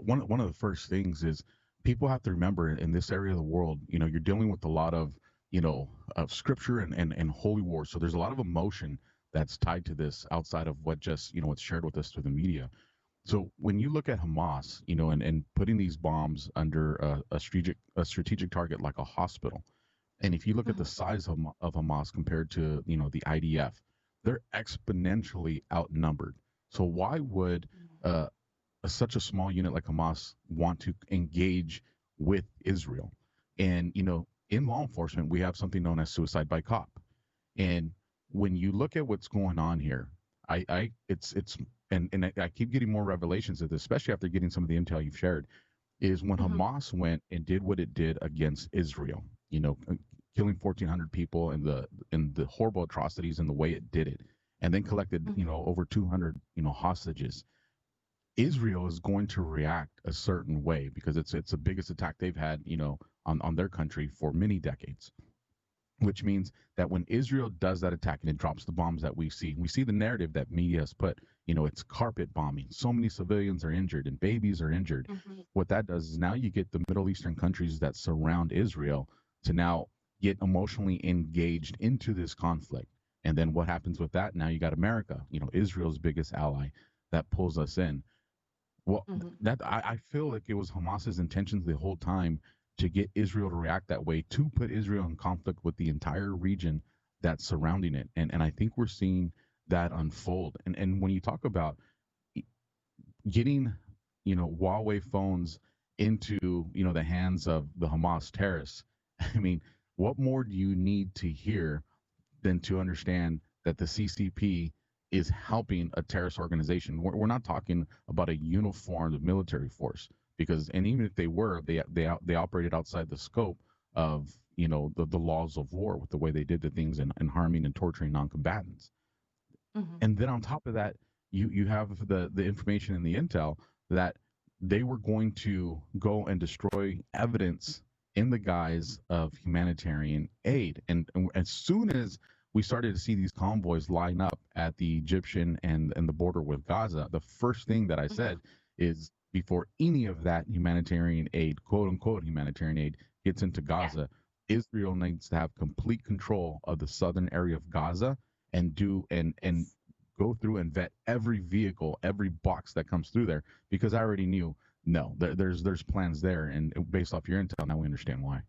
one of the first things is people have to remember in this area of the world, you're dealing with a lot of, of scripture and holy war. So there's a lot of emotion that's tied to this outside of what just, what's shared with us through the media. So when you look at Hamas, and putting these bombs under a strategic target like a hospital, and if you look at the size of Hamas compared to, the IDF, they're exponentially outnumbered. So why would such a small unit like Hamas want to engage with Israel? And, in law enforcement, we have something known as suicide by cop. And when you look at what's going on here, I keep getting more revelations of this, especially after getting some of the intel you've shared, is when Hamas went and did what it did against Israel, killing 1,400 people and the horrible atrocities and the way it did it, and then collected, over 200, hostages. Israel is going to react a certain way because it's the biggest attack they've had, on their country for many decades. Which means that when Israel does that attack and it drops the bombs that we see the narrative that media has put, it's carpet bombing. So many civilians are injured and babies are injured. What that does is now you get the Middle Eastern countries that surround Israel to now get emotionally engaged into this conflict. And then what happens with that? Now you got America, Israel's biggest ally, that pulls us in. Well, that I feel like it was Hamas's intentions the whole time to get Israel to react that way, to put Israel in conflict with the entire region that's surrounding it. And I think we're seeing that unfold. And when you talk about getting, Huawei phones into, the hands of the Hamas terrorists, I mean, what more do you need to hear than to understand that the CCP is helping a terrorist organization? We're not talking about a uniformed military force. And even if they were, they operated outside the scope of, the laws of war with the way they did the things and harming and torturing non-combatants. And then on top of that, you have the information and the intel that they were going to go and destroy evidence in the guise of humanitarian aid. And as soon as we started to see these convoys line up at the Egyptian and the border with Gaza, the first thing that I said is, before any of that humanitarian aid, quote unquote humanitarian aid, gets into Gaza, Israel needs to have complete control of the southern area of Gaza and go through and vet every vehicle, every box that comes through there, because I already knew, no, there's plans there, and based off your intel, now we understand why.